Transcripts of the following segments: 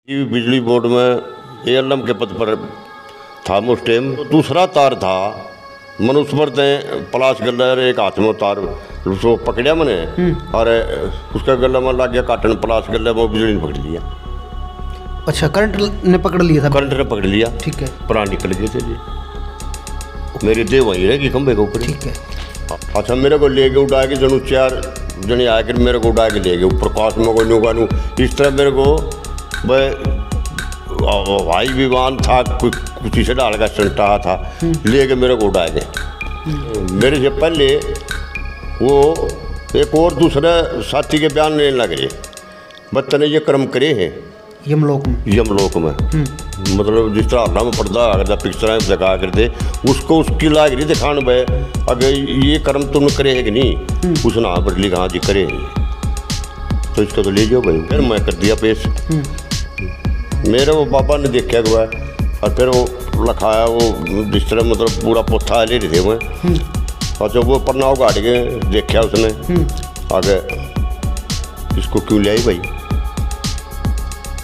बिजली बोर्ड में एएलएम के पद पर था उस टाइम। दूसरा तार था मनुष्य पर पलाश गला एक हाथ में तार उसको पकड़ा मैंने और उसका गला में लग गया काटन पलाश गला वो बिजली ने पकड़ लिया। अच्छा, करंट ने पकड़ लिया था? करंट ने पकड़ लिया, ठीक है। प्राण निकल गए थे जी, मेरी देह वहीं रहेगी खंबे के ऊपर, ठीक है। अच्छा, मेरे को ले गए उड़ा के जनू 4 जने आकर मेरे को उड़ा के ले गए ऊपर काश में कोई नुकानू। इस तरह मेरे को हवाई विमान था, कुछ से डाल का चलता था, ले के मेरे को उड़ा गए। मेरे से पहले वो एक और दूसरे साथी के बयान लेने लगे, बच्चे ने ये कर्म करे हैं यमलोक में मतलब जिस तरह अल्लाह में पर्दा अगर पिक्चर दिखा करते उसको उसकी लाग रही दिखाने पे अगर ये कर्म तुमने करे है कि नहीं, उसने हाँ पर लिखा हाँ जी करे है, तो इसको तो ले जाओ भाई। फिर मैं कर दिया पेश, मेरे वो पापा ने देखा हुआ और फिर वो लिखाया वो जिस तरह मतलब पूरा पोथा ले रहे थे मैं। अच्छा, वो पन्ना काट के देखा उसने आगे, इसको क्यों ले आई भाई,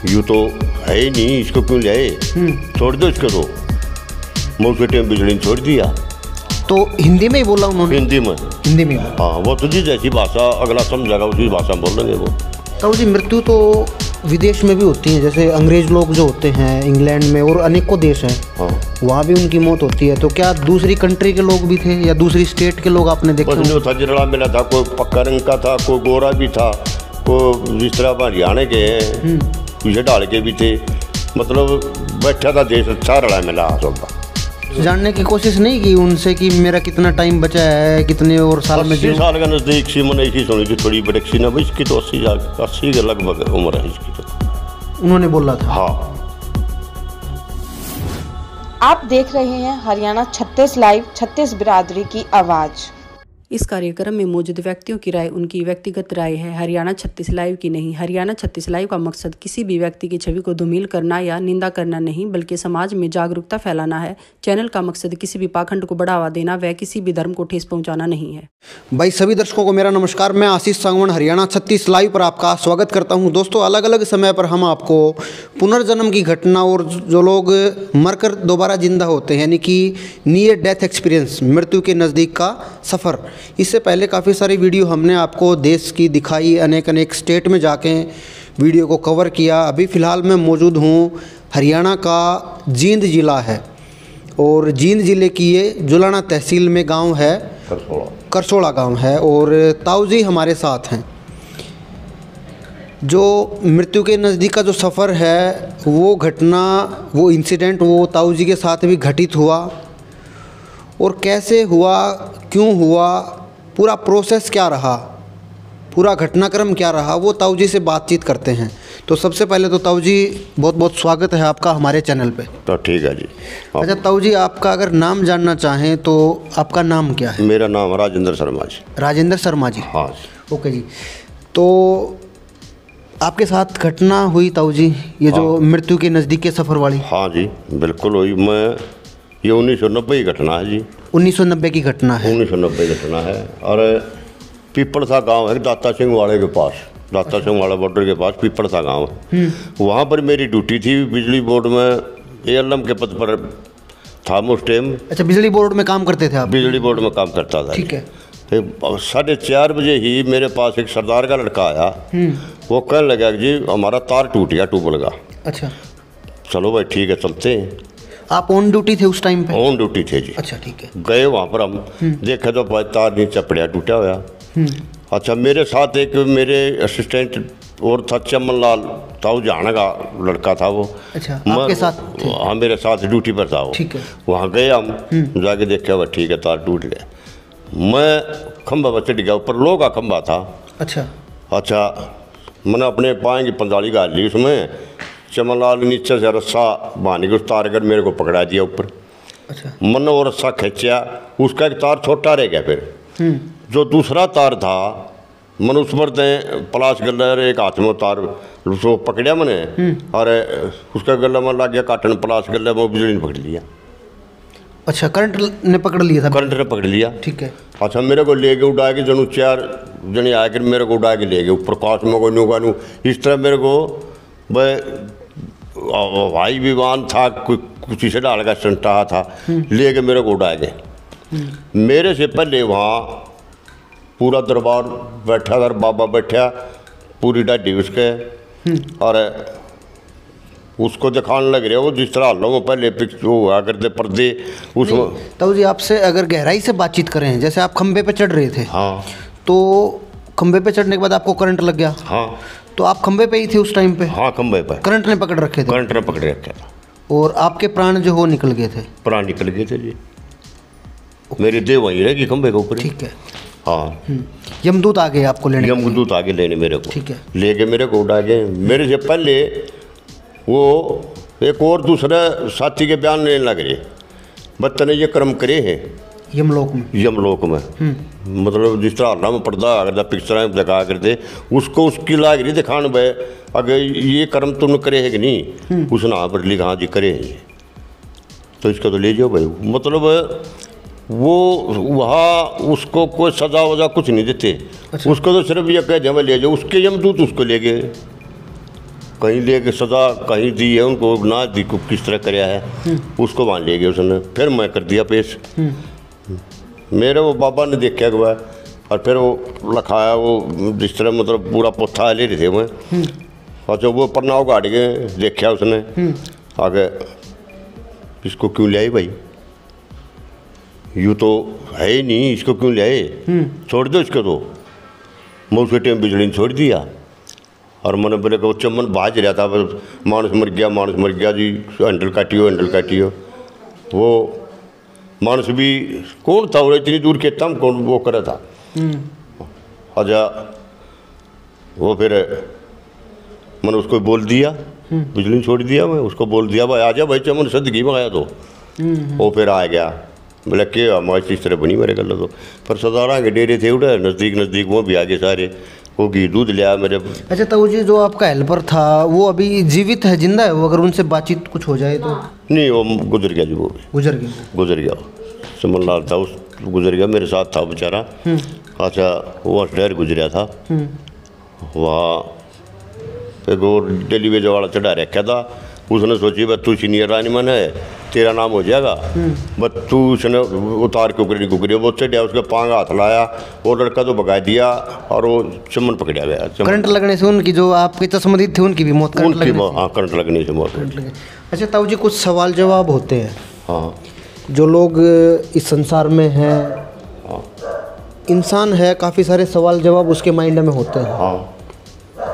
यूँ तो है ही नहीं, इसको क्यों ले आए, छोड़ दो इसको। तो मैं उसके टाइम बिजली छोड़ दिया। तो हिंदी में ही बोला उन्होंने? हिंदी में हाँ, वो तो जी जैसी भाषा अगला समझेगा उसी भाषा में बोलेंगे वो। तो जी मृत्यु तो विदेश में भी होती है, जैसे अंग्रेज लोग जो होते हैं इंग्लैंड में और अनेकों देश हैं, हाँ, वहाँ भी उनकी मौत होती है। तो क्या दूसरी कंट्री के लोग भी थे या दूसरी स्टेट के लोग आपने देखा? जो था जिरड़ा मिला था, कोई पक्का रंग का था, कोई गोरा भी था, कोई जिस तरह हरियाणा के हैं पीछे डाल के भी थे, मतलब बैठा था देश अच्छा रड़ा मिला सबका। जानने की कोशिश नहीं की उनसे कि मेरा कितना टाइम बचा है, कितने और साल में? 80 साल का नज़दीक सी मैंने इसी सुनी थी, थोड़ी बड़की ना भाई, इसकी तो 80 के लगभग उम्र है इसकी तो, उन्होंने बोला था। हाँ। आप देख रहे हैं हरियाणा 36 लाइव, 36 बिरादरी की आवाज़। इस कार्यक्रम में मौजूद व्यक्तियों की राय उनकी व्यक्तिगत राय है, हरियाणा 36 लाइव की नहीं। हरियाणा 36 लाइव का मकसद किसी भी व्यक्ति की छवि को धूमिल करना या निंदा करना नहीं, बल्कि समाज में जागरूकता फैलाना है। चैनल का मकसद किसी भी पाखंड को बढ़ावा देना व किसी भी धर्म को ठेस पहुंचाना नहीं है। भाई सभी दर्शकों को मेरा नमस्कार, मैं आशीष सांगवान हरियाणा 36 लाइव पर आपका स्वागत करता हूं। दोस्तों, अलग अलग समय पर हम आपको पुनर्जन्म की घटना और जो लोग मरकर दोबारा जिंदा होते हैं यानी कि नियर डेथ एक्सपीरियंस, मृत्यु के नज़दीक का सफ़र, इससे पहले काफ़ी सारी वीडियो हमने आपको देश की दिखाई, अनेक स्टेट में जाके वीडियो को कवर किया। अभी फ़िलहाल मैं मौजूद हूँ हरियाणा का जींद ज़िला है और जींद ज़िले की ये जुलाना तहसील में गांव है, करसोड़ा गांव है, और ताऊ जी हमारे साथ हैं। जो मृत्यु के नज़दीक का जो सफ़र है, वो घटना, वो इंसिडेंट वो ताऊ जी के साथ भी घटित हुआ, और कैसे हुआ, क्यों हुआ, पूरा प्रोसेस क्या रहा, पूरा घटनाक्रम क्या रहा, वो ताऊ जी से बातचीत करते हैं। तो सबसे पहले तो ताऊ जी बहुत बहुत स्वागत है आपका हमारे चैनल पे। तो ठीक है जी। अच्छा ताऊ जी, आपका अगर नाम जानना चाहें तो आपका नाम क्या है? मेरा नाम राजेंद्र शर्मा जी। राजेंद्र शर्मा जी, हाँ। ओके जी। तो आपके साथ घटना हुई ताऊ जी, ये हाँ, जो मृत्यु के नज़दीक के सफ़र वाली? हाँ जी, बिल्कुल हुई। मैं ये 1990 की घटना है जी। 1990 की घटना है? 1990 की घटना है। और पीपल सा गांव है दाता सिंह वाले के पास, दाता सिंह वाला बॉर्डर के पास पीपल सा गांव है। वहाँ पर मेरी ड्यूटी थी, बिजली बोर्ड में एएलएम के पद पर था उस टाइम। अच्छा, बिजली बोर्ड में काम करते थे आप? बिजली बोर्ड में काम करता था, ठीक है। 4:30 बजे ही मेरे पास एक सरदार का लड़का आया, वो कहने लगा जी हमारा तार टूट गया ट्यूबवेल का। अच्छा, चलो भाई ठीक है चलते हैं। आप ऑन ड्यूटी थे उस टाइम पे? ऑन ड्यूटी थे जी। अच्छा, ठीक है। गए वहाँ पर हम, देखे तो भाई तार नीचे पड़ा टूटा हुआ। अच्छा, मेरे साथ एक मेरे असिस्टेंट और था, चमन लाल ताऊ जाना का लड़का था वो। अच्छा, आपके साथ थे? हाँ, मेरे साथ ड्यूटी पर था वो। ठीक है। वहाँ गए हम, जाके देखा भाई ठीक है तार टूट गया। मैं खंभा पर चढ़ गया, ऊपर लोह का खंभा था। अच्छा, मैंने अपने पाएँ की पंजाली गाल ली उसमें, चमनलाल नीचे से रस्सा बांध के उस तार कर मेरे को पकड़ा दिया ऊपर। अच्छा, मैंने वो रस्सा खींचा, उसका एक तार छोटा रह गया। फिर जो दूसरा तार था मनुष्य पर पलाश गला एक हाथ में तार उसको पकड़ा मैंने और उसका गला में लग गया काटन पलाश गला, वो बिजली ने पकड़ लिया। अच्छा, करंट ने पकड़ लिया था? करंट ने पकड़ लिया, ठीक है। अच्छा, मेरे को ले गए उड़ा के जनू 4 जने आकर मेरे को उड़ा के ले गए ऊपर काश में कोई नुकानू। इस तरह मेरे को भाई विमान था, कुछ से डाल का संटा था, ले के मेरे को उड़ा गए। मेरे से पहले वहाँ पूरा दरबार बैठा था, बाबा बैठा, पूरी डाडी उसके, और उसको दिखाने लग रहे हो जिस तरह लोगों पहले वो हुआ करते पर्दे उसमें। तो जी आपसे अगर गहराई से बातचीत करें, जैसे आप खंबे पे चढ़ रहे थे, हाँ, तो खंबे पे चढ़ने के बाद आपको करंट लग गया, हाँ, तो आप खंबे पे ही थे उस टाइम पे? हाँ, खंबे पे करंट ने पकड़ रखे थे? करंट ने पकड़ रखा था, और आपके प्राण जो हो निकल गए थे? प्राण निकल गए थे जी, मेरी देह वहीं रहेगी खंबे के ऊपर। ठीक है। हाँ, यमदूत आ गए आपको लेने? यमदूत आगे लेने मेरे को, ठीक है, लेके मेरे को उड़ा गए। मेरे से पहले वो एक और दूसरा साथी के बयान लेने लग रहे, बच्चे ने ये कर्म करे हैं यमलोक में। यमलोक में मतलब जिस तरह हल्ला में पर्दा करता पिक्चर दिखा करते, उसको उसकी लाग रही दिखाने भाई अगर ये कर्म तुमने करे है कि नहीं, उस नाम पर लिखा हाँ जी करे हैं ये, तो इसका तो ले जाओ भाई। मतलब वो वहाँ उसको कोई सजा वजा कुछ नहीं देते। अच्छा। उसको तो सिर्फ ये कह दिया मैं ले जाओ, उसके यमदूत उसको ले गए, कहीं ले के सजा कहीं दी है उनको, ना दी को किस तरह कराया है, उसको वहाँ ले गए उसने। फिर मैं कर दिया पेश, मेरे वो बाबा ने देखा हुआ, और फिर वो लखाया वो जिस तरह मतलब पूरा पोथा ले रहे थे मैं। अच्छा, वो परनाव काट के देखा उसने आगे, इसको क्यों ले आई भाई, यूँ तो है ही नहीं, इसको क्यों ले आए, छोड़ दो इसको। तो मैं उसके टाइम बिजली ने छोड़ दिया, और मैंने बोले कि वो चमन बाज रहा था, मानस मर गया जी, हैंडल काटियो। वो मानस भी कौन था, वो इतनी दूर खेता हम कौन वो करा था। अच्छा, वो फिर मैंने उसको बोल दिया, बिजली ने छोड़ दिया, मैं उसको बोल दिया भाई आजा भाई चमन सदगी मंगाया। तो वो फिर आ गया, बोले के हमारी इस तरह बनी मेरे गल। तो फिर सदारा के डेरे थे उड़े नज़दीक वो भी आगे सारे, वो घी दूध लिया मेरे। अच्छा, तो जी जो आपका हेल्पर था वो अभी जीवित है, जिंदा है वो, अगर उनसे बातचीत कुछ हो जाए तो? नहीं, वो गुजर गया जी, वो गुजर गया। समन लाल था उस, गुजर गया, मेरे साथ था बेचारा। अच्छा, वो डर गुजरा था वहाँ, एक और डिलीवरी वाला चढ़ा रखा था, उसने सोची बस तू सीनियर रानीमन है, तेरा नाम हो जाएगा, बस तू उसने उतार के कुकरी वो चढ़िया, उसके पांग हाथ लाया, वो लड़का तो भगा दिया, और वो चमन पकड़ा गया। करंट लगने से उनकी जो आपके चश्मदीद थे उनकी भी मौत? हाँ, करंट लगने से मौत। अच्छा ताऊ जी, कुछ सवाल जवाब होते हैं। हाँ, जो लोग इस संसार में हैं, इंसान है, काफ़ी सारे सवाल जवाब उसके माइंड में होते हैं। हाँ,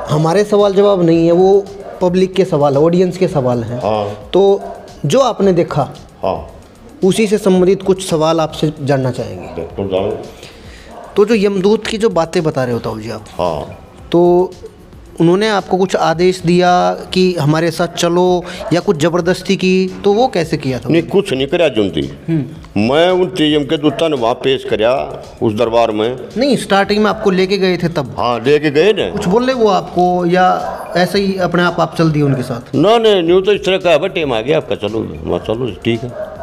हमारे सवाल जवाब नहीं है, वो पब्लिक के सवाल है, ऑडियंस के सवाल हैं। हाँ, तो जो आपने देखा, हाँ, उसी से संबंधित कुछ सवाल आपसे जानना चाहेंगे। तो जो यमदूत की जो बातें बता रहे हो ताऊ जी आप, हाँ, तो उन्होंने आपको कुछ आदेश दिया कि हमारे साथ चलो, या कुछ ज़बरदस्ती की, तो वो कैसे किया था? नहीं, कुछ नहीं कराया जुनती, मैं उन तेजम के दूता ने वहाँ पेश कराया उस दरबार में। नहीं, स्टार्टिंग में आपको लेके गए थे तब? हाँ, लेके गए ना। कुछ बोले वो आपको, या ऐसे ही अपने आप चल दिए उनके साथ? ना नहीं, न्यू तो इस तरह का है, टाइम आ गया आपका, चलो चलो ठीक है।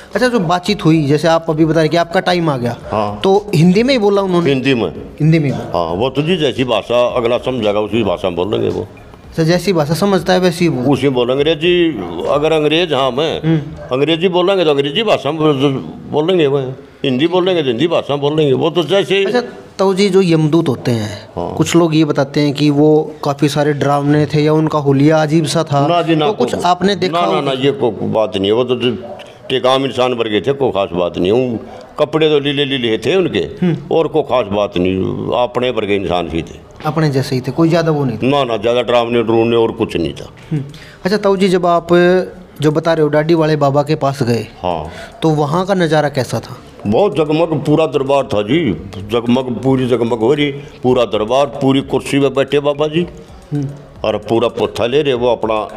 अच्छा, जो बातचीत हुई, जैसे आप अभी बता रहे कि आपका टाइम आ गया, हाँ, तो हिंदी में ही बोला उन्होंने? हिंदी में। हाँ, वो तो जी जैसी भाषा अगला समझेगा उसी भाषा में बोलेंगे वो। अच्छा, जैसी भाषा समझता है वैसी ही उसी बोलेंगे। अंग्रेजी अगर अंग्रेज, हाँ मैं अंग्रेजी बोलेंगे तो अंग्रेजी भाषा में बोलेंगे, वो हिंदी बोलेंगे तो हिंदी भाषा में बोलेंगे, वो तो जैसे। अच्छा तो जी, जो यमदूत होते हैं, हाँ, कुछ लोग ये बताते हैं कि वो काफ़ी सारे डरावने थे, या उनका हुलिया अजीब सा था। ना जी, ना, तो कुछ आपने देखा? ना, ये कोई बात नहीं है, वो तो एक आम इंसान पर गए थे, कोई खास बात नहीं। कपड़े तो लीले थे उनके, और कोई खास बात नहीं, अपने पर गए इंसान ही थे, अपने जैसे ही थे, कोई ज़्यादा वो नहीं था? ना, ज़्यादा डरावने और कुछ नहीं था। अच्छा ताऊ जी, जब आप जो बता रहे हो डाडी वाले बाबा के पास गए, हाँ, तो वहाँ का नज़ारा कैसा था? बहुत जगमग पूरा दरबार था जी, पूरी जगमग हो रही, पूरा दरबार, पूरी कुर्सी में बैठे बाबा जी, और पूरा पोथा ले रहे वो अपना।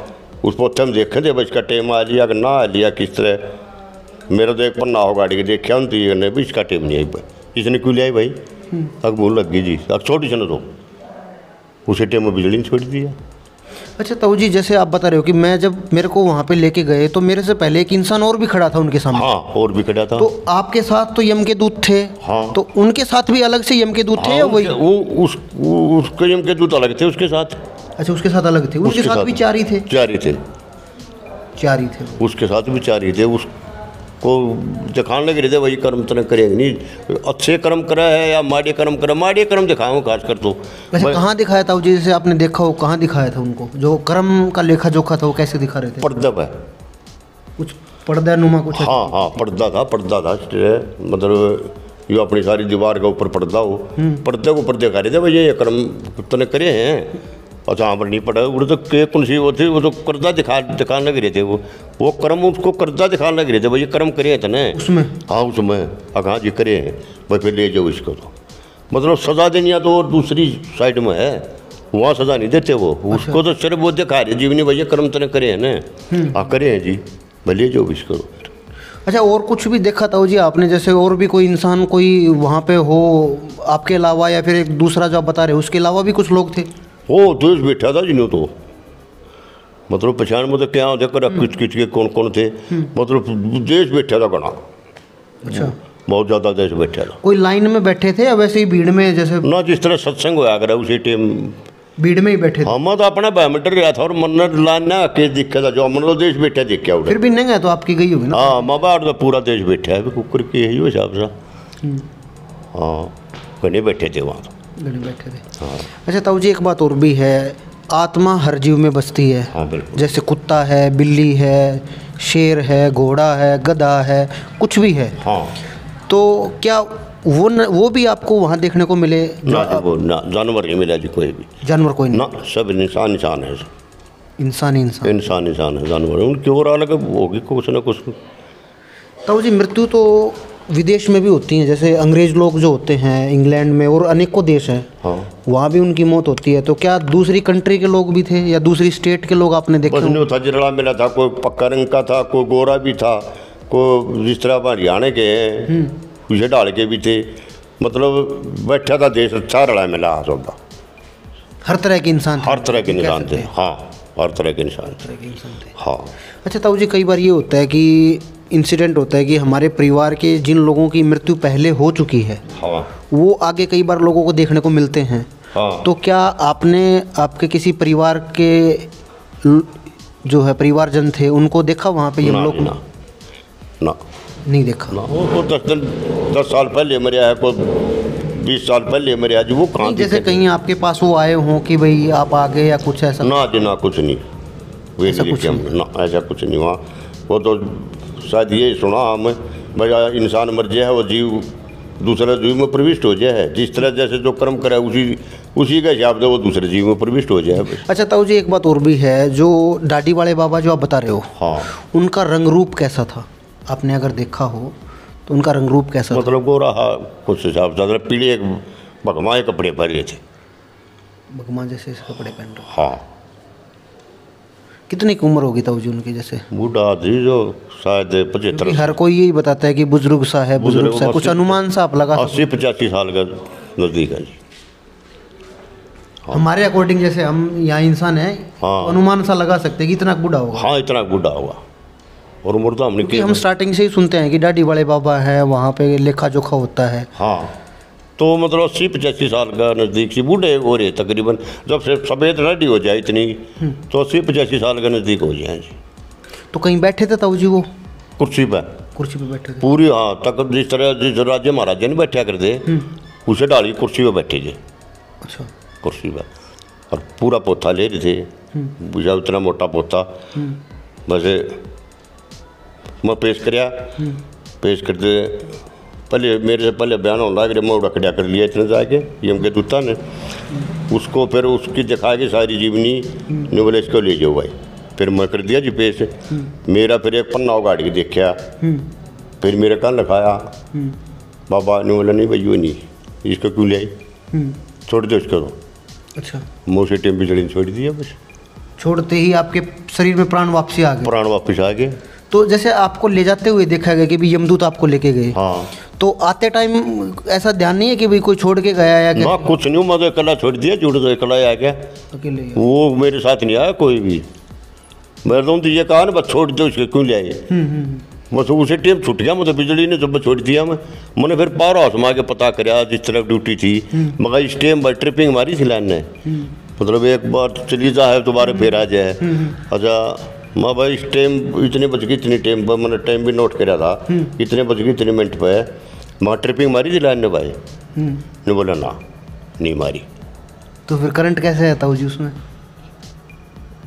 उस पोथे में देखे थे भाई इसका टेम आ लिया कि ना आ लिया, किस तरह। मेरा तो एक पन्ना हो गाड़ी के देखा उन ने भी इसका टेम नहीं आई भाई, इसने क्यों ले आई भाई, अब भूल लग गई जी, अब छोटी सन तो उसी टेम में बिजली ने छोड़ दिया। अच्छा ताऊ जी, जैसे आप बता रहे हो कि मैं जब मेरे को वहाँ पे लेके गए तो मेरे से पहले एक इंसान और भी खड़ा था उनके सामने? हाँ, और भी खड़ा था। तो आपके साथ तो यम के दूत थे? हाँ। तो उनके साथ भी अलग से यम के दूत थे, या वही? उसके यम के दूत अलग थे उसके साथ। अच्छा, उसके साथ अलग थे, उनके साथ भी चार ही थे? चार ही थे। चार ही थे वो। उसके साथ भी चार ही थे। उसको दिखाने लगे रहते वही कर्म तने करेंगे नहीं, अच्छे कर्म करा है या माड़े कर्म करा, माड़े कर्म दिखाओ खास कर तो। वैसे कहाँ दिखाया था जैसे आपने देखा हो, कहाँ दिखाया था उनको जो कर्म का लेखा जोखा था वो कैसे दिखा रहे थे? पर्दा है कुछ पर्दा नुमा कुछ? हाँ हाँ पर्दा था मतलब ये अपनी सारी दीवार के ऊपर पर्दा हो, पर्दे के ऊपर दिखा रहे थे भाई ये कर्म तूने करे हैं। अच्छा हाँ पर नहीं पड़ा वो तो के कौन सी वो थी, वो तो कर्जा दिखाने लग रहे थे वो कर्म उसको कर्जा दिखाने लग रहे थे भाई ये कर्म करे थे ना उसमें। हाँ उसमें हाँ जी करे हैं भाई फिर ले जाओ इसको। तो मतलब सज़ा देनी तो दूसरी साइड में है, वहाँ सज़ा नहीं देते वो। उसको तो सिर्फ वो दिखा रहे जीवनी भैया कर्म तने करे हैं ना, हाँ करे हैं जी भाई ले जाओ इसको। अच्छा और कुछ भी देखा था जी आपने, जैसे और भी कोई इंसान कोई वहाँ पे हो आपके अलावा, या फिर एक दूसरा जो आप बता रहे हो उसके अलावा भी कुछ लोग थे? वो देश बैठा था जिन्हों तो मतलब पहचान में तो क्या होता कर किच किच के कौन कौन थे, मतलब देश बैठा था घना। अच्छा बहुत ज़्यादा देश बैठा था। कोई लाइन में बैठे थे या वैसे ही भीड़ में? जैसे ना जिस तरह सत्संग होया करा उसी टाइम भीड़ में ही बैठे थे? हाँ मैं तो अपना बैडमिंटन रहा था और मन लाइन ना के दिखा था जो मतलब देश बैठा देखा उधर। फिर भी नहीं गए तो आपकी गई होगी ना? हाँ माँ बाप तो पूरा देश बैठा है कुकर की है हिसाब से। हाँ घने बैठे थे वहाँ तो घने बैठे थे। हाँ अच्छा ताऊ जी एक बात और भी है, आत्मा हर जीव में बसती है। हाँ बिल्कुल। जैसे कुत्ता है, बिल्ली है, शेर है, घोड़ा है, गधा है, कुछ भी है। हाँ तो क्या वो भी आपको वहाँ देखने को मिले? ना वो ना जानवर नहीं मिला जी कोई भी। जानवर कोई नहीं? ना सब इंसान है। इंसान है जानवर उनकी और अलग होगी कुछ ना कुछ। ताऊ जी मृत्यु तो विदेश में भी होती है, जैसे अंग्रेज लोग जो होते हैं इंग्लैंड में और अनेकों देश हैं, हाँ वहाँ भी उनकी मौत होती है। तो क्या दूसरी कंट्री के लोग भी थे या दूसरी स्टेट के लोग आपने देखे? बस नहीं था जरड़ा मिला था, कोई पक्का रंग का था, कोई गोरा भी था, कोई जिस तरह हरियाणा के हैं पीछे डाल के भी थे। मतलब बैठा था देश अच्छा रला मिला सबका। हर तरह के इंसान थे? हर तरह के इंसान थे। हाँ हर तरह के इंसान थे। हाँ। अच्छा ताऊ जी कई बार ये होता है कि इंसिडेंट होता है कि हमारे परिवार के जिन लोगों की मृत्यु पहले हो चुकी है हाँ वो आगे कई बार लोगों को देखने को मिलते हैं। हाँ। तो क्या आपने आपके किसी परिवार के जो है परिवारजन थे उनको देखा वहाँ पे यमलोक में? ना नहीं देखा। ना वो 10 साल पहले मरे है, कोई 20 साल पहले मरे है जी। वो कहाँ जैसे कहीं आपके पास वो आए हों कि भाई आप आ गए या कुछ ऐसा? ना जी ना कुछ नहीं, ऐसा कुछ नहीं? ना ऐसा कुछ नहीं वहाँ। वो तो शायद ये सुना हमें भाई इंसान मर जाए वो जीव दूसरे जीव में प्रविष्ट हो जाए, जिस तरह जैसे जो कर्म करे उसी के हिसाब से वो दूसरे जीव में प्रविष्ट हो जाए। अच्छा ताऊ जी एक बात और भी है, जो दाढ़ी वाले बाबा जो आप बता रहे हो, हाँ उनका रंग रूप कैसा था? आपने अगर देखा हो तो उनका रंग रूप कैसा मतलब था? गोरा कुछ हिसाब से पीले भगवाए कपड़े पहने थे। भगवान जैसे कपड़े पहन रहे? हाँ। कितनी की उम्र होगी ताऊ जी उनकी? जैसे बूढ़ा जी जो शायद 75। हर कोई यही बताता है कि बुजुर्ग सा है, बुजुर्ग सा, कुछ अनुमान सा आप लगा? 80-85 साल का नज़दीक है जी। हाँ। हमारे अकॉर्डिंग जैसे हम यहाँ इंसान है, हाँ। तो अनुमान सा लगा सकते हैं कि इतना बूढ़ा होगा। हाँ इतना बूढ़ा होगा। और उम्र तो हमने हम स्टार्टिंग से ही सुनते हैं कि दाढ़ी वाले बाबा है, वहाँ पे लेखा जोखा होता है। हाँ तो मतलब 80-85 साल का नज़दीक से बूढ़े हो रहे तकरीबन। जब से सफ़ेद रेडी हो जाए इतनी तो 80-85 साल का नज़दीक हो जाए जी। तो कहीं बैठे थे ताऊ जी वो? कुर्सी पर बैठे थे पूरी। हाँ तक जिस तरह जिस राज्य महाराजा नहीं बैठा करते उसे डाली कुर्सी पर बैठे थे। अच्छा। कुर्सी पर और पूरा पोथा ले रहे थे, बुझा उतना मोटा पोथा। वैसे मैं पेश कराया, पेश करते पहले मेरे से पहले बयान होना कि मैं उड़कड़ा कर लिया इतने जाके यम के दूता ने उसको, फिर उसकी दिखा के सारी जीवनी ने बोले इसको ले जाओ भाई। फिर मैं कर दिया जी पेश। मेरा फिर एक पन्ना उगाड़ के देखा, फिर मेरे कान लिखाया बाबा ने बोला नहीं भाई वो नहीं, इसको क्यों ले आई, छोड़ दो इसको। तो अच्छा। मुँह से टेम बिजड़ी छोड़ दिया, बस छोड़ते ही आपके शरीर में प्राण वापसी आ गए? प्राण वापस आ गए। तो जैसे आपको ले जाते हुए देखा गया कि भी यमदूत आपको लेके गए? हाँ। तो आते टाइम ऐसा ध्यान नहीं है कि भाई कोई छोड़ के गया या ना कुछ नहीं, मैं तो अकेला छोड़ दिया, जुड़ तो अकेला आ गया, अकेले? वो मेरे साथ नहीं आया कोई भी। मैं तो ये कहा ना बस छोड़ दो इसके क्यों ले आए। बस उसे टाइम छूट गया, मतलब बिजली ने जब छोड़ दिया मैंने फिर पावर हाउस में आके पता कराया जिस तरफ ड्यूटी थी, मगर इस टाइम पर ट्रिपिंग मारी थी लाइन ने, मतलब एक बार चली जाए दोबारा फिर आ जाए। अच्छा मैं भाई इस टाइम इतने बज गई इतनी टाइम पर मैंने टाइम भी नोट करा था, इतने बज गई इतने मिनट पे मैं ट्रिपिंग मारी थी लाइन ने भाई ने बोला ना नहीं मारी। तो फिर करंट कैसे आता हो जी उसमें?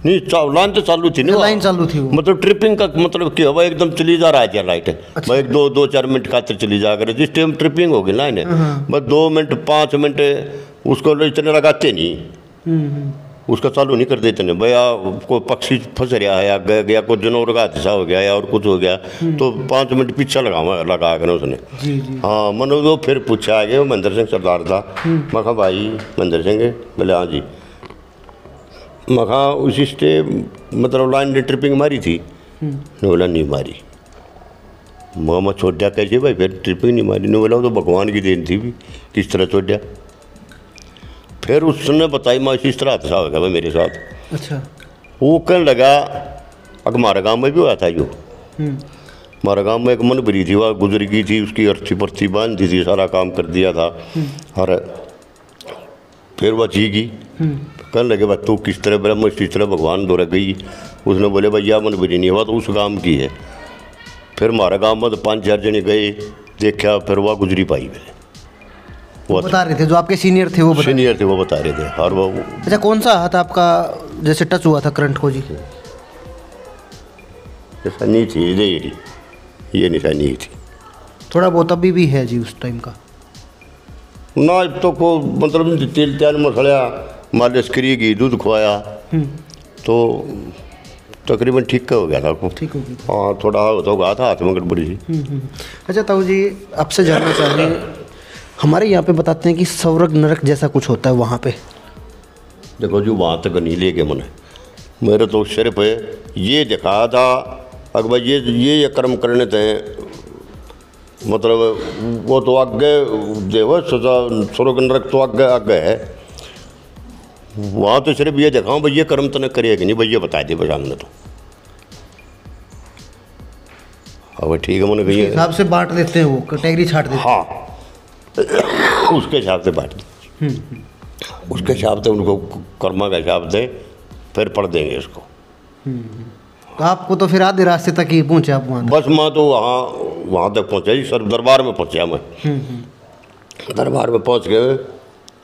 नहीं लाइन तो चालू थी ना, लाइन चालू थी वो। मतलब ट्रिपिंग का मतलब क्या हुआ, एकदम चली जा रहा है लाइट। अच्छा। मैं 2-4 मिनट खातिर चली जा कर जिस टाइम ट्रिपिंग होगी लाइन है, बस 2 मिनट 5 मिनट उसको इतने लगाते नहीं, उसका चालू नहीं कर देते नहीं भैया। कोई पक्षी फंस रहा है आगे गया, कोई जानवर का हादसा हो गया या और कुछ हो गया तो 5 मिनट पीछा लगा कर उसने। हाँ मैंने वो फिर पूछा आगे, वो महेंद्र सिंह सरदार था। मैं कहा भाई महेंद्र सिंह? बोले हाँ जी। मैं कहा उसी स्टेप मतलब लाइन ने ट्रिपिंग मारी थी? बोला नहीं मारी। मैं छोड़ दिया कैसे भाई, फिर ट्रिपिंग नहीं मारी? नहीं बोला वो तो भगवान की देन थी भी, किस तरह छोड़ दिया। फिर उसने बताई मैं इस तरह हादसा हो गया भाई मेरे साथ। अच्छा। वो कहने लगा अब हमारे गाँव में भी हुआ था जो, हमारे गाँव में एक मनबरी थी, वह गुजर गई थी, उसकी अर्थी पर्थी बांध दी थी, सारा काम कर दिया था। और फिर वह जी गई। कहने लगे भाई तू किस तरह ब्रह्म इस तरह भगवान दौरा गई? उसने बोले भैया मनबरी नहीं हुआ तो उस गाँव की है। फिर हमारे गाँव में तो 5-4 जने गए, देखा, फिर वह गुजरी पाई मेरे। वो बता रहे थे जो आपके सीनियर थे, वो बता रहे थे। और वो अच्छा कौन सा हाथ आपका जैसे टच हुआ था करंट को जी? ऐसा नहीं थी ये निशानी थी, थोड़ा बहुत अभी भी है जी उस टाइम का ना। तो को मतलब तेल मसला मालिश करिएगी, दूध खुआया तो तकरीबन ठीक हो गया था। ठीक हो गया? हाँ थोड़ा तो गया था हाथ में गड़बड़ी थी। अच्छा ताऊ जी आपसे जानना चाहिए, हमारे यहाँ पे बताते हैं कि स्वर्ग नरक जैसा कुछ होता है वहाँ पे। देखो जी वहाँ तक नहीं ले गए मैंने, मेरे तो सिर्फ ये दिखा था अगर भाई ये कर्म करने थे, मतलब वो तो आगे देव सजा स्वर्ग नरक तो आगे है। वहाँ तो सिर्फ ये दिखाऊँ भाई ये कर्म तो न करेगा नहीं, भैया बता दे बजान ने तो अब ठीक है मैंने कही हिसाब से बांट देते हैं, वो कैटेगरी छाट देते हैं। हाँ उसके हिसाब से बांट दें, उसके हिसाब से उनको कर्मा का हिसाब से फिर पढ़ देंगे इसको। तो आपको तो फिर आधे रास्ते तक ही पहुँचे आप वहाँ? बस मैं तो वहाँ तक पहुँचा ही सर, दरबार में पहुँचा मैं। दरबार में पहुँच गए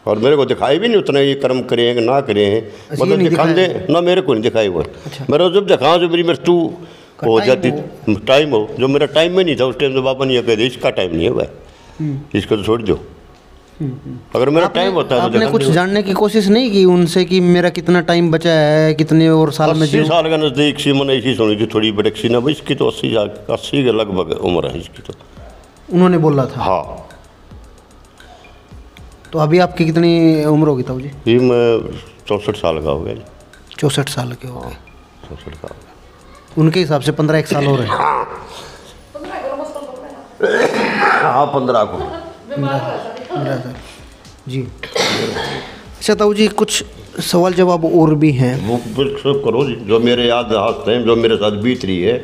और मेरे को दिखाई भी नहीं उतना ये कर्म करे हैं कि ना करे हैं, मतलब दिखा दे ना, मेरे को नहीं दिखाई वो। अच्छा। मेरा जब दिखा जो मेरी मृत्यु हो जाती टाइम हो, जो मेरा टाइम में नहीं था उस टाइम से बाबा नहीं कह दे इसका टाइम नहीं है भाई, इसको तो छोड़ दो। अगर मेरा टाइम होता है। आपने कुछ जानने की कोशिश नहीं की उनसे कि मेरा कितना टाइम बचा है, कितने और साल में? 80 साल का नज़दीक सी मैंने ऐसी सुनी थी, थोड़ी बड़की ना भाई, इसकी तो 80 के लगभग उम्र है इसकी तो, उन्होंने बोला था। हाँ। तो अभी आपकी कितनी उम्र होगी ताऊ जी? ये मैं 64 साल का हो गया जी। 64 साल के हो गए? 64 साल। उनके हिसाब से 15 साल हो रहे हैं। हाँ 15 को 15 साल जी। अच्छा ताऊ जी कुछ सवाल जवाब और भी हैं, वो बिल्कुल करो जी, जो मेरे याद हंसते हैं, जो मेरे साथ बीत रही है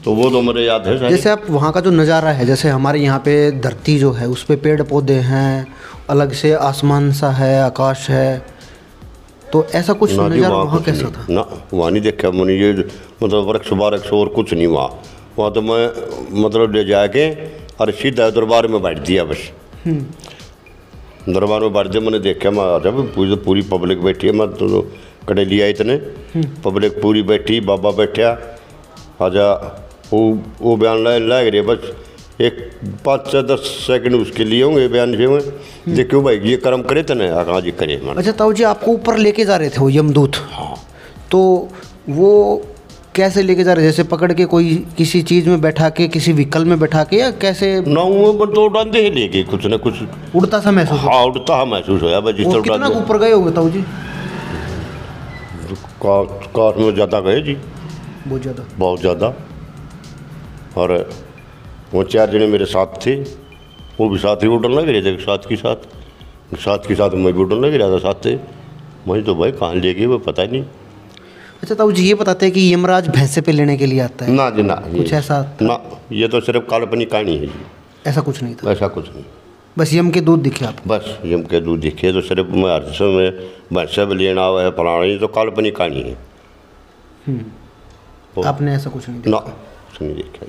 तो वो तो मेरे याद है। जैसे आप वहाँ का जो नज़ारा है, जैसे हमारे यहाँ पे धरती जो है उस पे पेड़ पौधे हैं, अलग से आसमान सा है, आकाश है, तो ऐसा कुछ नज़ारा वहाँ कैसा था? ना वहाँ नहीं देखा मैंने, ये मतलब वृक्ष और कुछ नहीं वहाँ तो मैं मतलब ले जाके और सीधा दरबार में बैठ दिया बस। दरबार में बैठ दिया, मैंने देखा मैं जब पूरी पब्लिक बैठी है, मैं तो कड़े लिया इतने पब्लिक पूरी बैठी, बाबा बैठा आजा वो बयान लग रहे, बस एक 5 से 10 सेकंड उसके लिए होंगे बयान से में देखो भाई ये कर्म करे थे ना, हाँ जी करे। अच्छा ताऊ जी आपको ऊपर लेके जा रहे थे वो यमदूत? हाँ। तो वो कैसे लेके जा रहे, जैसे पकड़ के कोई किसी चीज़ में बैठा के, किसी व्हीकल में बैठा के, या कैसे? ना वो तो उड़ाते ही लेके कुछ ना कुछ उड़ता सा महसूस? हाँ उड़ता हाँ महसूस होया भाई। जिस तरह कितना ऊपर गए होंगे ताऊ जी? कार में ज़्यादा गए जी, बहुत ज़्यादा। और वो 4 जने मेरे साथ थे, वो भी साथ ही उड़ने लग रहे थे, साथ के साथ मैं भी उड़ने लग रहा था साथ थे। मुझे तो भाई कहाँ ले गए वो पता नहीं। अच्छा ताऊ जी ये बताते हैं कि यमराज भैंसे पे लेने के लिए आता है? ना जी ना, कुछ ऐसा ना, ये तो सिर्फ काल्पनिक कहानी है जी। ऐसा कुछ नहीं था? ऐसा कुछ नहीं, बस यम के दूध दिखे आपको? बस यम के दूध दिखे, तो सिर्फ मैं हर समय भैंसे पे लेना हुआ है फलाना, ये तो काल्पनिक कहानी है। आपने ऐसा कुछ नहीं देखा? ना, नहीं देखा।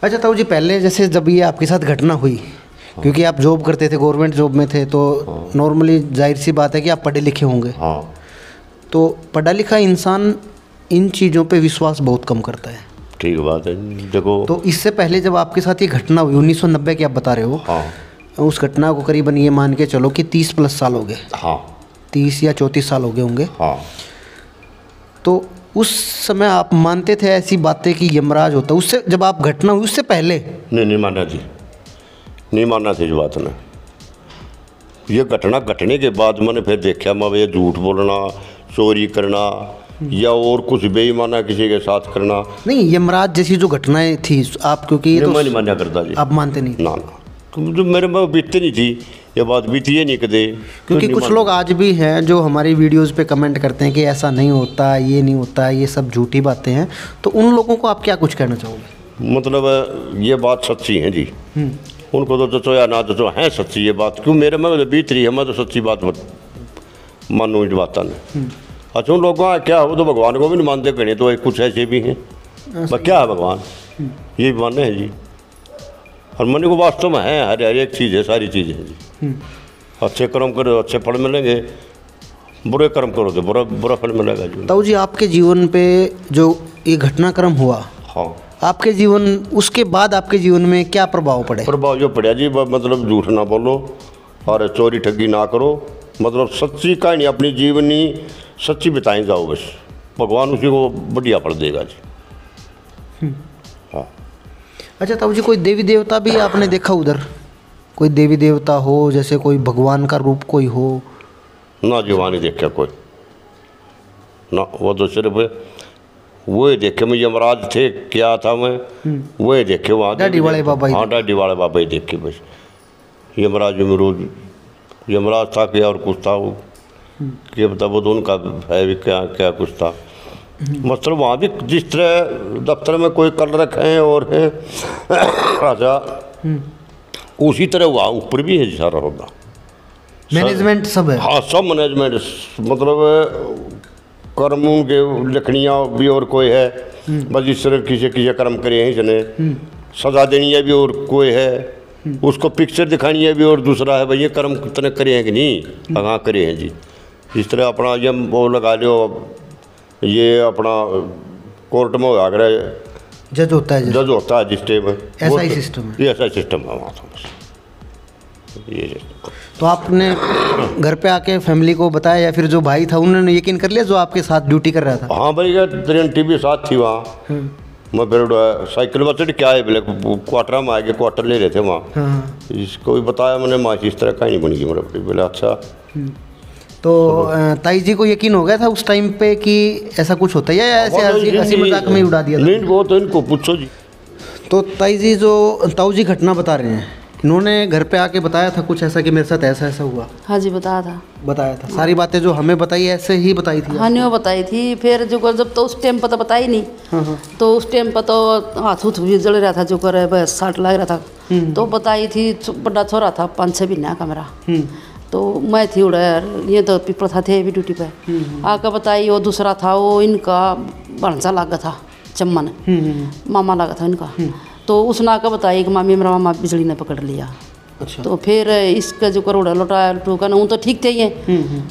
अच्छा ताऊ जी, पहले जैसे जब ये आपके साथ घटना हुई, क्योंकि आप जॉब करते थे, गवर्नमेंट जॉब में थे, तो नॉर्मली जाहिर सी बात है कि आप पढ़े लिखे होंगे। हाँ। तो पढ़ा लिखा इंसान इन चीज़ों पे विश्वास बहुत कम करता है। ठीक बात है। देखो, तो इससे पहले जब आपके साथ ये घटना हुई 1990 की आप बता रहे हो, हाँ, उस घटना को करीबन ये मान के चलो कि 30 प्लस साल हो गए। हाँ, 30 या 34 साल हो गए होंगे। हाँ। तो उस समय आप मानते थे ऐसी बातें कि यमराज होता? उससे जब आप घटना हुई उससे पहले? नहीं माना जी, नहीं माना थी इस बात ने। ये घटना घटने के बाद मैंने फिर देखा, मैं ये झूठ बोलना, चोरी करना या और कुछ बेईमाना किसी के साथ करना। नहीं, यमराज जैसी जो घटनाएं थी आप, क्योंकि ये तो मैं नहीं माना करता जी। आप मानते नहीं? ना, जो मेरे में बीतती नहीं थी ये बात, बीती है नहीं कदे। क्योंकि कुछ लोग आज भी हैं जो हमारी वीडियोस पे कमेंट करते हैं कि ऐसा नहीं होता, ये नहीं होता, ये सब झूठी बातें हैं। तो उन लोगों को आप क्या कुछ कहना चाहोगे? मतलब ये बात सच्ची है जी। उनको तो जचो या ना जचो, है सच्ची ये बात। क्यों मेरे में बीत रही है, मैं तो सच्ची बात मानू इस बात ने। अच्छा, उन लोगों का क्या हो तो भगवान को भी नहीं मानते कहीं, तो कुछ ऐसे भी हैं। बस क्या है भगवान, ये भी मानने हैं जी। और मन को वास्तव में है, हर एक चीज़ है, सारी चीज़ें हैं जी। अच्छे कर्म करो अच्छे फल मिलेंगे, बुरे कर्म करो तो बुरा फल मिलेगा जी। ताऊ जी, आपके जीवन पे जो ये घटनाक्रम हुआ, हाँ, आपके जीवन, उसके बाद आपके जीवन में क्या प्रभाव पड़े? प्रभाव जो पड़ा जी, मतलब झूठ ना बोलो और चोरी ठगी ना करो। मतलब सच्ची कहानी अपनी जीवनी सच्ची बताएं जाओ, बस भगवान उसी को बढ़िया फल देगा जी। हाँ। अच्छा ताऊ जी, कोई देवी देवता भी आपने देखा उधर? कोई देवी देवता हो, जैसे कोई भगवान का रूप कोई हो? ना जी, वहाँ नहीं देखा कोई ना। वो तो सिर्फ वही देखे मैं, यमराज थे क्या था मैं वही देखे वहाँ। डाडी वाले बाबा ही? हाँ, डाडी वाले बाबा ही देखे बस। यमराज में रोज यमराज था क्या और कुछ था, वो क्या बता, वो तो उनका है भी क्या क्या कुछ था। मतलब वहाँ भी जिस तरह दफ्तर में कोई कर रखे हैं और हैं राजा, उसी तरह वहाँ ऊपर भी है सारा होगा। मैनेजमेंट सब है? हाँ, सब मैनेजमेंट। मतलब कर्म के लिखनियाँ भी और कोई है, बस इस तरह किसी कर्म करे हैं इसने, सजा देनी है भी और कोई है, उसको पिक्चर दिखानी है भी और दूसरा है भाई ये कर्म कितने करे हैं कि नहीं। हाँ, करे हैं जी। इस तरह अपना ये वो लगा लो, ये अपना कोर्ट में आगरा जज होता है, जज होता है जिस टाइम, ऐसा ही सिस्टम है। ये ऐसा सिस्टम है वहाँ ये। तो आपने घर पे आके फैमिली को बताया या फिर जो भाई था उन्होंने यकीन कर लिया जो आपके साथ ड्यूटी कर रहा था? हाँ भाई, ट्रेन टीवी साथ थी वहाँ। मैं फिर साइकिल पर चढ़ क्या है बोले क्वार्टर में आए, क्वार्टर ले रहे थे वहाँ। इसको भी बताया मैंने, माँ इस तरह कहीं नहीं बन गई मेरे बोले। अच्छा, तो ताई जी को यकीन हो गया था उस टाइम पे कि ऐसा कुछ होता है या ऐसे हंसी मजाक में उड़ा दिया था? नहीं, वो तो इनको पूछो जी। तो ताई जी, जो ताऊ जी घटना बता रहे हैं, इन्होंने घर पे आके बताया था कुछ ऐसा कि मेरे साथ ऐसा ऐसा हुआ? हाँ जी, बताया था। सारी बातें जो हमें बताई ऐसे ही बताई थी? हाँ, नहीं वो बताई थी। फिर जो जब तो उस टाइम पर तो बताई नहीं। हाँ। तो उस टाइम पर तो हाथ उथ भी जल रहा था, जो कर बस साट लग रहा था। तो बताई थी, बड़ा छोरा था 5-6 महीना का मेरा। तो मैं थी उड़ा, ये तो पीपल था थे भी ड्यूटी पे। आकर बताई, वो दूसरा था, वो इनका भंसा लगा था, चम्मन मामा लगा था इनका। तो उसने आकर बताई कि मामी मेरा मामा बिजली ने पकड़ लिया। अच्छा। तो फिर इसका जो करोड़ा लौटाया टूका ना, वो तो ठीक थे ये।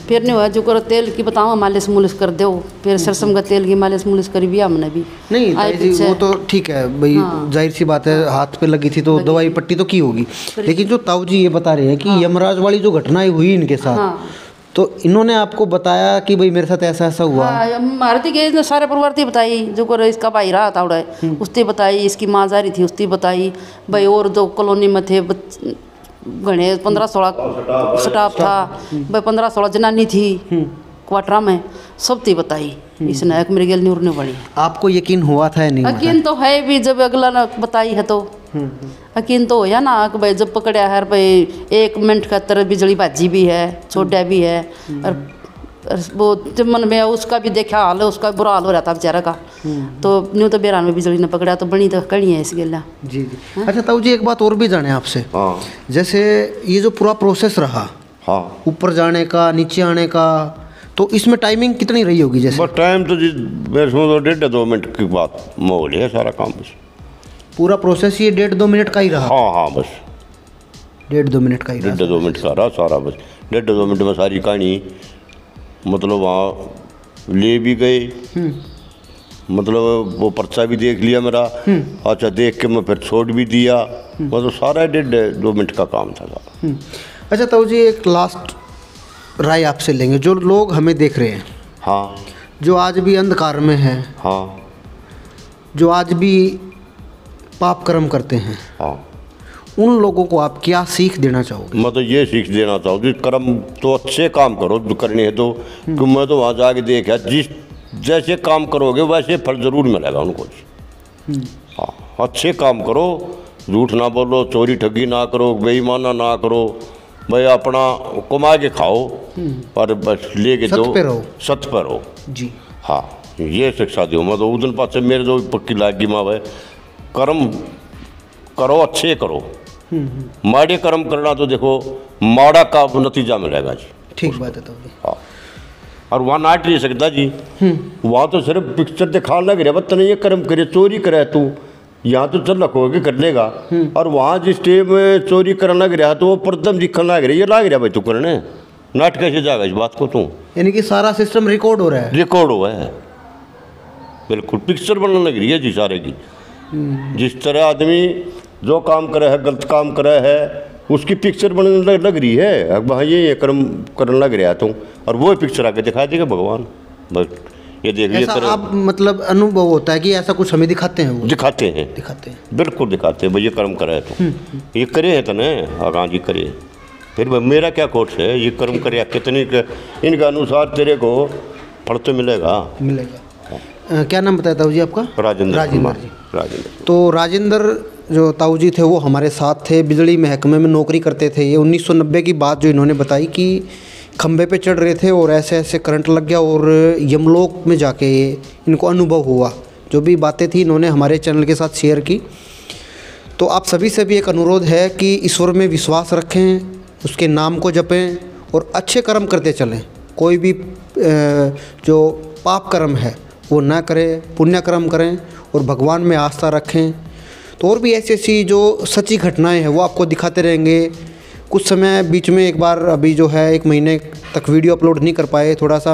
फिर नहीं हुआ, जो करो तेल की बताओ मालिश मुलिश कर दो, फिर सरसों का तेल की मालिश मुलिश करी भी हमने भी। नहीं जी, वो तो ठीक है भाई। हाँ। जाहिर सी बात है, हाथ पे लगी थी तो दवाई पट्टी तो की होगी। लेकिन जो ताऊ जी ये बता रहे हैं कि यमराज वाली जो घटनाएं हुई इनके साथ, तो इन्होंने आपको बताया कि भाई मेरे साथ ऐसा ऐसा हुआ? हमारे तो सारे परिवार थी बताई, जो कर इसका भाई रहा था उड़ा उसने बताई, इसकी माँ जा रही थी उसने बताई भाई, और जो कॉलोनी में थे गणे 15-16 स्टाफ था भाई, 15-16 जनानी थी क्वार्टर में, सब थी बताई। इसने एक मेरे गेल नहीं वाली। आपको यकीन हुआ था या नहीं? यकीन तो है भी, जब अगला ने बताई है तो यकीन तो हो या ना कि भाई जब पकड़ा है भाई 1 मिनट का तरह बिजली बाजी भी है, छोटा भी है। और वो जब मन में उसका भी देखा हाल, उसका बुरा हाल हो रहा था बेचारा का। तो न्यू तो बेरान में बिजली ने पकड़ा, तो बनी तो कड़ी है इस गेला। जी। अच्छा ताऊ जी, एक बात और भी जाने आपसे। जैसे ये जो पूरा प्रोसेस रहा, ऊपर जाने का, नीचे आने का, तो इसमें टाइमिंग कितनी रही होगी? जैसे बस टाइम तो जी मेरे समझ 1.5-2 मिनट की बात माहौल है सारा काम बस। पूरा प्रोसेस ये 1.5-2 मिनट का ही रहा? हाँ बस 1.5-2 मिनट का ही रहा? 1.5-2 मिनट का रहा सारा बस। 1.5-2 मिनट में सारी कहानी मतलब वहाँ ले भी गए, मतलब वो पर्चा भी देख लिया मेरा। अच्छा देख के मैं फिर छोड़ भी दिया, मतलब सारा 1.5-2 मिनट का काम था सारा। अच्छा ताऊ जी, एक लास्ट राय आपसे लेंगे। जो लोग हमें देख रहे हैं, हाँ, जो आज भी अंधकार में हैं, हाँ, जो आज भी पाप कर्म करते हैं, हाँ, उन लोगों को आप क्या सीख देना चाहोगे? मैं तो ये सीख देना चाहूँगी, कर्म तो अच्छे काम करो जो करने है तो। कि मैं तो वहाँ जाके देखा, जिस जैसे काम करोगे वैसे फल जरूर मिलेगा उनको। हाँ, अच्छे काम करो, झूठ ना बोलो, चोरी ठगी ना करो, बेईमाना ना करो, भाई अपना कमा के खाओ और बस लेके दो, सत पर रहो जी। हाँ, ये शिक्षा दो। मैं तो उस दिन पास से मेरे जो पक्की लागी माँ भाई, कर्म करो, अच्छे करो। माड़े कर्म करना तो देखो माड़ा का नतीजा मिलेगा जी। ठीक बात है तो। हाँ, और वहाँ नाट नहीं सकता जी। वहाँ तो सिर्फ पिक्चर दिखा लग रहा, बता नहीं ये कर्म करे, चोरी करे तू, यहाँ तो चल रखो के कर लेगा। और वहाँ जिस टाइम में चोरी करने लग रहा तो वो प्रदम दिखने लग रहा, ये लग रहा भाई तू करने, नाट कैसे जाएगा इस बात को तू? यानी कि सारा सिस्टम रिकॉर्ड हो रहा है? रिकॉर्ड हुआ है बिल्कुल, पिक्चर बनने लग रही है जी सारे की। जिस तरह आदमी जो काम करे है, गलत काम करे है, उसकी पिक्चर बनने लग रही है। अब हाँ ये कर्म करने लग रहा तुम, और वो पिक्चर आके दिखा देगा भगवान। बस ये देख ऐसा आप मतलब अनुभव होता है कि ऐसा कुछ हमें दिखाते हैं? वो दिखाते हैं बिल्कुल दिखाते हैं भाई, ये कर्म करे है तो ये करे है तने, हाँ जी करे। फिर मेरा क्या कोर्स है, ये कर्म करे कितनी इनका अनुसार तेरे को फल तो मिलेगा। क्या नाम बताया ताऊ जी आपका? राजेंद्र जी। तो राजेंद्र जो ताऊ जी थे वो हमारे साथ थे, बिजली महकमे में नौकरी करते थे। ये 1990 की बात जो इन्होंने बताई कि खंबे पे चढ़ रहे थे और ऐसे ऐसे करंट लग गया और यमलोक में जाके इनको अनुभव हुआ। जो भी बातें थी इन्होंने हमारे चैनल के साथ शेयर की। तो आप सभी से भी एक अनुरोध है कि ईश्वर में विश्वास रखें, उसके नाम को जपें और अच्छे कर्म करते चलें। कोई भी जो पाप कर्म है वो ना करें, पुण्य कर्म करें और भगवान में आस्था रखें। तो और भी ऐसी ऐसी जो सच्ची घटनाएं हैं वो आपको दिखाते रहेंगे। कुछ समय बीच में एक बार अभी जो है 1 महीने तक वीडियो अपलोड नहीं कर पाए, थोड़ा सा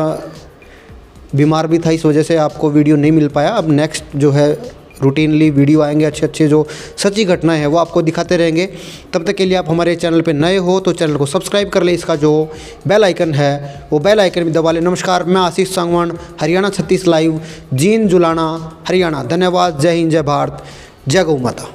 बीमार भी था, इस वजह से आपको वीडियो नहीं मिल पाया। अब नेक्स्ट जो है रूटीनली वीडियो आएंगे, अच्छे अच्छे जो सच्ची घटनाएं हैं वो आपको दिखाते रहेंगे। तब तक के लिए आप हमारे चैनल पे नए हो तो चैनल को सब्सक्राइब कर ले, इसका जो बेल आइकन है वो बेल आइकन भी दबा ले। नमस्कार, मैं आशीष सांगवान, हरियाणा 36 लाइव, जींद जुलाना, हरियाणा। धन्यवाद। जय हिंद, जय भारत, जय गौ माता।